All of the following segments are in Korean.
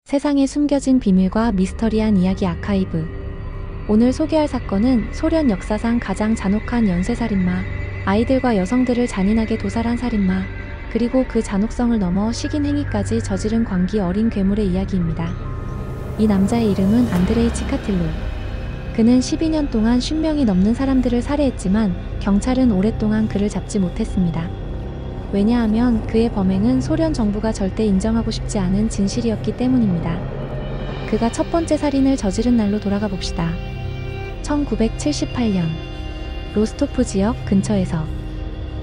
세상에 숨겨진 비밀과 미스터리한 이야기 아카이브. 오늘 소개할 사건은 소련 역사상 가장 잔혹한 연쇄살인마, 아이들과 여성들을 잔인하게 도살한 살인마, 그리고 그 잔혹성을 넘어 식인 행위까지 저지른 광기 어린 괴물의 이야기입니다. 이 남자의 이름은 안드레이 치카틸로. 그는 12년 동안 50명이 넘는 사람들을 살해했지만 경찰은 오랫동안 그를 잡지 못했습니다. 왜냐하면 그의 범행은 소련 정부가 절대 인정하고 싶지 않은 진실이었기 때문입니다. 그가 첫 번째 살인을 저지른 날로 돌아가 봅시다. 1978년 로스토프 지역 근처에서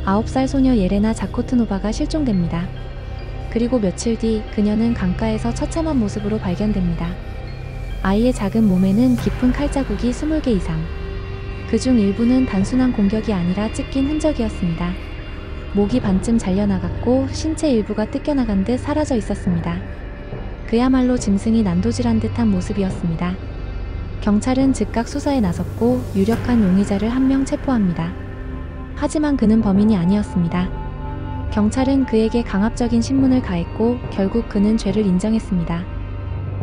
9살 소녀 예레나 자코트노바가 실종됩니다. 그리고 며칠 뒤 그녀는 강가에서 처참한 모습으로 발견됩니다. 아이의 작은 몸에는 깊은 칼자국이 20개 이상. 그중 일부는 단순한 공격이 아니라 찢긴 흔적이었습니다. 목이 반쯤 잘려나갔고 신체 일부가 뜯겨나간 듯 사라져 있었습니다. 그야말로 짐승이 난도질한 듯한 모습이었습니다. 경찰은 즉각 수사에 나섰고 유력한 용의자를 한 명 체포합니다. 하지만 그는 범인이 아니었습니다. 경찰은 그에게 강압적인 신문을 가했고 결국 그는 죄를 인정했습니다.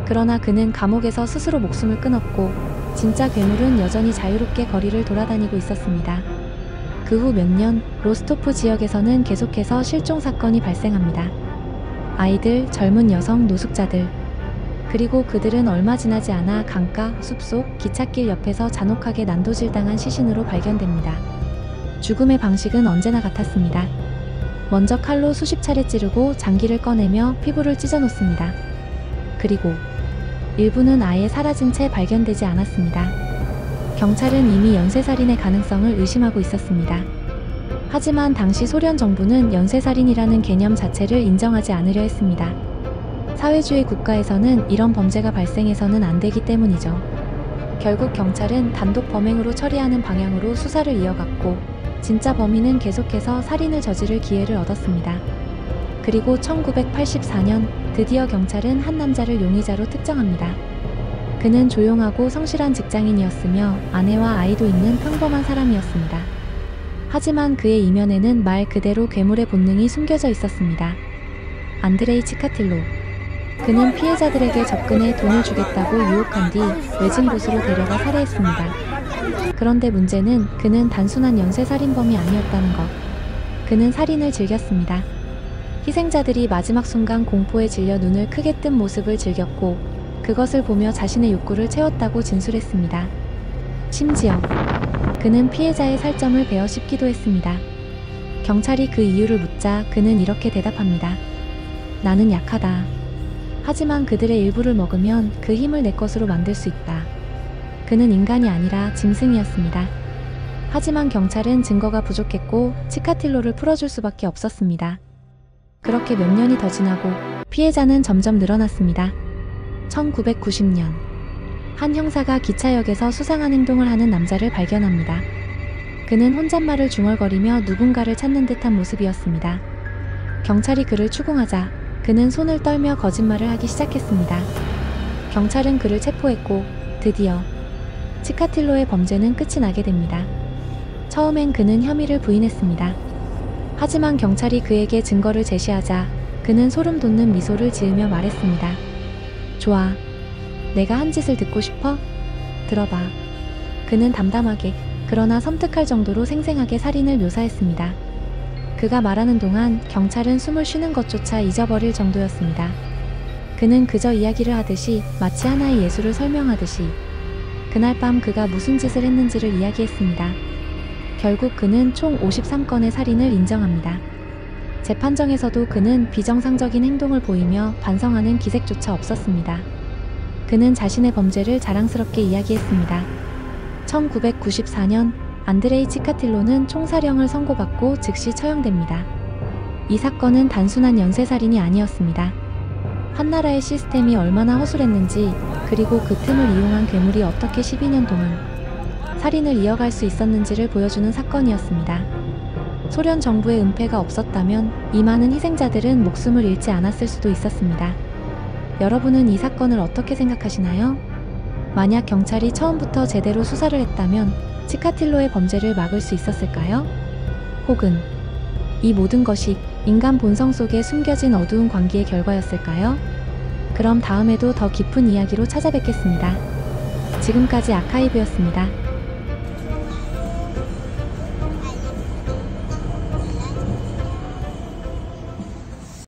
그러나 그는 감옥에서 스스로 목숨을 끊었고 진짜 괴물은 여전히 자유롭게 거리를 돌아다니고 있었습니다. 그 후 몇 년 로스토프 지역에서는 계속해서 실종 사건이 발생합니다. 아이들, 젊은 여성, 노숙자들, 그리고 그들은 얼마 지나지 않아 강가, 숲속, 기찻길 옆에서 잔혹하게 난도질당한 시신으로 발견됩니다. 죽음의 방식은 언제나 같았습니다. 먼저 칼로 수십 차례 찌르고 장기를 꺼내며 피부를 찢어놓습니다. 그리고 일부는 아예 사라진 채 발견되지 않았습니다. 경찰은 이미 연쇄살인의 가능성을 의심하고 있었습니다. 하지만 당시 소련 정부는 연쇄살인이라는 개념 자체를 인정하지 않으려 했습니다. 사회주의 국가에서는 이런 범죄가 발생해서는 안 되기 때문이죠. 결국 경찰은 단독 범행으로 처리하는 방향으로 수사를 이어갔고 진짜 범인은 계속해서 살인을 저지를 기회를 얻었습니다. 그리고 1984년 드디어 경찰은 한 남자를 용의자로 특정합니다. 그는 조용하고 성실한 직장인이었으며 아내와 아이도 있는 평범한 사람이었습니다. 하지만 그의 이면에는 말 그대로 괴물의 본능이 숨겨져 있었습니다. 안드레이 치카틸로. 그는 피해자들에게 접근해 돈을 주겠다고 유혹한 뒤 외진 곳으로 데려가 살해했습니다. 그런데 문제는 그는 단순한 연쇄살인범이 아니었다는 것. 그는 살인을 즐겼습니다. 희생자들이 마지막 순간 공포에 질려 눈을 크게 뜬 모습을 즐겼고 그것을 보며 자신의 욕구를 채웠다고 진술했습니다. 심지어 그는 피해자의 살점을 베어 씹기도 했습니다. 경찰이 그 이유를 묻자 그는 이렇게 대답합니다. 나는 약하다. 하지만 그들의 일부를 먹으면 그 힘을 내 것으로 만들 수 있다. 그는 인간이 아니라 짐승이었습니다. 하지만 경찰은 증거가 부족했고 치카틸로를 풀어줄 수밖에 없었습니다. 그렇게 몇 년이 더 지나고 피해자는 점점 늘어났습니다. 1990년 한 형사가 기차역에서 수상한 행동을 하는 남자를 발견합니다. 그는 혼잣말을 중얼거리며 누군가를 찾는 듯한 모습이었습니다. 경찰이 그를 추궁하자 그는 손을 떨며 거짓말을 하기 시작했습니다. 경찰은 그를 체포했고 드디어 치카틸로의 범죄는 끝이 나게 됩니다. 처음엔 그는 혐의를 부인했습니다. 하지만 경찰이 그에게 증거를 제시하자 그는 소름 돋는 미소를 지으며 말했습니다. 좋아. 내가 한 짓을 듣고 싶어? 들어봐. 그는 담담하게 그러나 섬뜩할 정도로 생생하게 살인을 묘사했습니다. 그가 말하는 동안 경찰은 숨을 쉬는 것조차 잊어버릴 정도였습니다. 그는 그저 이야기를 하듯이 마치 하나의 예술을 설명하듯이 그날 밤 그가 무슨 짓을 했는지를 이야기했습니다. 결국 그는 총 53건의 살인을 인정합니다. 재판정에서도 그는 비정상적인 행동을 보이며 반성하는 기색조차 없었습니다. 그는 자신의 범죄를 자랑스럽게 이야기했습니다. 1994년 안드레이 치카틸로는 총사령을 선고받고 즉시 처형됩니다. 이 사건은 단순한 연쇄살인이 아니었습니다. 한 나라의 시스템이 얼마나 허술했는지 그리고 그 틈을 이용한 괴물이 어떻게 12년 동안 살인을 이어갈 수 있었는지를 보여주는 사건이었습니다. 소련 정부의 은폐가 없었다면 이 많은 희생자들은 목숨을 잃지 않았을 수도 있었습니다. 여러분은 이 사건을 어떻게 생각하시나요? 만약 경찰이 처음부터 제대로 수사를 했다면 치카틸로의 범죄를 막을 수 있었을까요? 혹은 이 모든 것이 인간 본성 속에 숨겨진 어두운 광기의 결과였을까요? 그럼 다음에도 더 깊은 이야기로 찾아뵙겠습니다. 지금까지 아카이브였습니다.